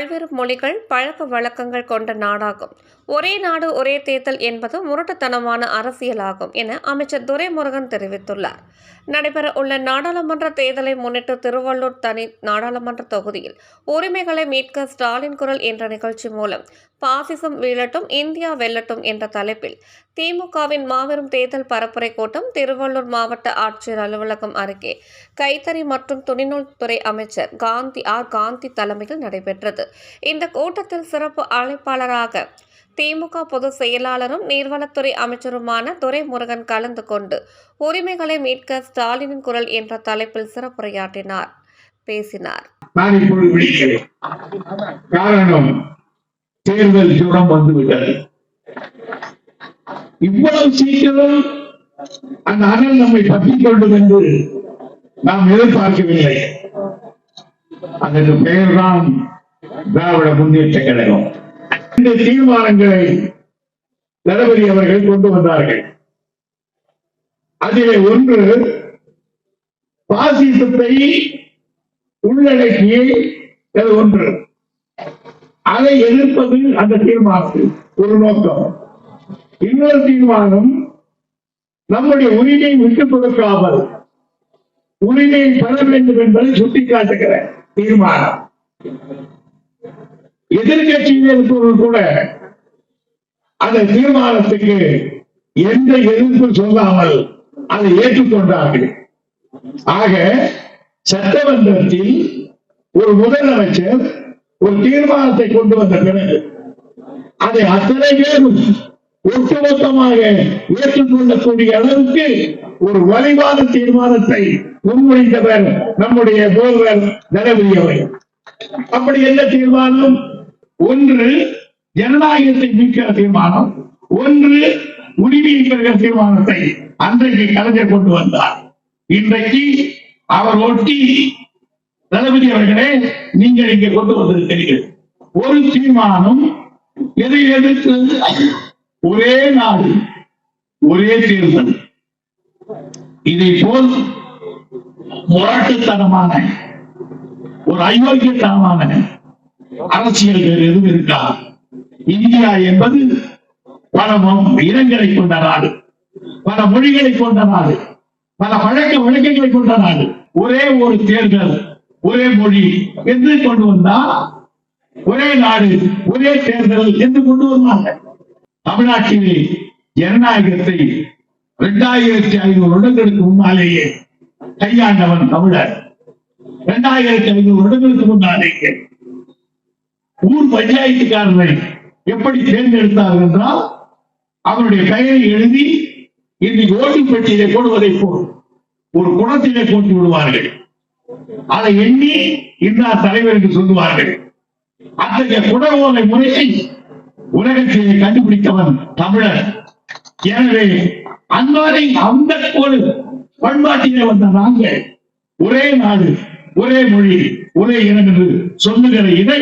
பல்வேறு மொழிகள், பழக்க வழக்கங்கள் கொண்ட நாடாகும். ஒரே நாடு ஒரே தேர்தல் என்பது முரட்டுத்தனமான அரசியலாகும் என அமைச்சர் துரைமுருகன் தெரிவித்துள்ளார். நடைபெற உள்ள நாடாளுமன்ற தேர்தலை முன்னிட்டு திருவள்ளூர் தனி நாடாளுமன்ற தொகுதியில் உரிமைகளை மீட்க ஸ்டாலின் குரல் என்ற நிகழ்ச்சி மூலம் பாசிசம் வீழட்டும், இந்தியா வெல்லட்டும் என்ற தலைப்பில் திமுகவின் மாபெரும் தேர்தல் பரப்புரை கூட்டம் திருவள்ளூர் மாவட்ட ஆட்சியர் அலுவலகம் அருகே கைத்தறி மற்றும் துணிநூல் துறை அமைச்சர் காந்தி தலைமையில் நடைபெற்றது. இந்த கூட்டத்தில் சிறப்பு அழைப்பாளராக திமுக பொதுச் செயலாளரும் நீர்வளத்துறை அமைச்சருமான துரைமுருகன் கலந்து கொண்டு உரிமைகளை மீட்க ஸ்டாலினின் குரல் என்ற தலைப்பில் சிறப்புரையாற்றினார், பேசினார். தேர்தல் சூடம் வந்துவிட்டது. இவ்வளவு சீக்கிரம் அந்த அனல் நம்மை பற்றிக் கொள்ளும் என்று நாம் எதிர்பார்க்கவில்லை. அதற்கு பெயர்தான் திராவிட முன்னேற்ற கழகம். இந்த தீர்மானங்களை தளபதி அவர்கள் கொண்டு வந்தார்கள். அதிலே ஒன்று பாசிசத்தை உள்ளடக்கிய ஒன்று. அதை எதிர்ப்பது அந்த தீர்மானத்தில் ஒரு நோக்கம். இன்னொரு தீர்மானம் நம்முடைய உரிமையை விட்டுக் கொடுக்காமல் உரிமையை பெற வேண்டும் என்பதை சுட்டிக்காட்டுகிற தீர்மானம். எதிர்கட்சியினருக்கு கூட அந்த தீர்மானத்துக்கு எந்த எதிர்ப்பு சொல்லாமல் அதை ஏற்றுக்கொண்டார்கள். ஆக சட்டமன்றத்தில் ஒரு முதலமைச்சர் ஒரு தீர்மானத்தை கொண்டு வந்த பிறகு அதை அத்தனை பேரும் ஒட்டுமொத்தமாக ஏற்றுக்கொள்ளக்கூடிய அளவுக்கு ஒரு வலிவான தீர்மானத்தை முன்மொழிந்தவர் நம்முடைய முதல்வர் தளபதி அவர்கள். அப்படி என்ன தீர்மானம்? ஒன்று ஜனநாயகத்தை மீட்கிற தீர்மானம், ஒன்று உரிமையை பெறுகிற தீர்மானத்தை அன்றைக்கு கலைஞர் கொண்டு வந்தார். இன்றைக்கு அவர் ஒட்டி தளபதி அவர்களே, நீங்கள் இங்கே கொண்டு வந்திருக்கிறீர்கள் ஒரு தீர்மானம். எதை எதிர்த்து? ஒரே நாடு ஒரே தேர்தல். இதை போல் முரட்டுத்தனமான ஒரு அயோக்கியத்தனமான அரசியல் எதுவும் இருக்கா? இந்தியா என்பது பல இனங்களை கொண்ட நாடு, பல மொழிகளை கொண்ட நாடு, பல பழக்க வழக்கங்களை கொண்ட நாடு. ஒரே ஒரு தேர்தல், ஒரே மொழி என்று கொண்டு வந்தா ஒரே நாடு ஒரே தேர்தல் என்று கொண்டு வந்தாங்க. தமிழ்நாட்டிலே ஜனநாயகத்தை 2500 வருடங்களுக்கு முன்னாலேயே கையாண்டவன் தமிழர். 2500 வருடங்களுக்கு முன்னாலேயே ஊர் பஞ்சாயத்துக்காரரை எப்படி தேர்ந்தெடுத்தார்கள் என்றால் அவருடைய பெயரை எழுதி இன்னைக்கு ஓட்டு பெட்டியிலே போடுவதை போல் ஒரு குணத்திலே போட்டு விடுவார்கள். அதை எண்ணி இன்னார் தலைவர் என்று சொல்லுவார்கள். அத்தகைய குடவோலை முறையை உலகத்திலே கண்டுபிடித்தவன் தமிழர். எனவே அந்த ஒரு பண்பாட்டிலே வந்த நாங்கள் ஒரே நாடு ஒரே மொழி ஒரே இனம் என்று சொல்லுகிற இதை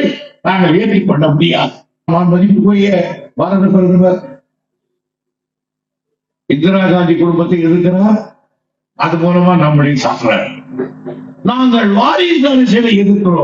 நாங்கள் ஏற்றுக்கொள்ள முடியாது. நான் மதிப்புக்குரிய பாரத பிரதமர் இந்திரா காந்தி குடும்பத்தை எதிர்க்கிறார். அது மூலமா நம்முடைய சாப்பிட நாங்கள் வாரிசு அரசியலை எதிர்க்கிறோம்.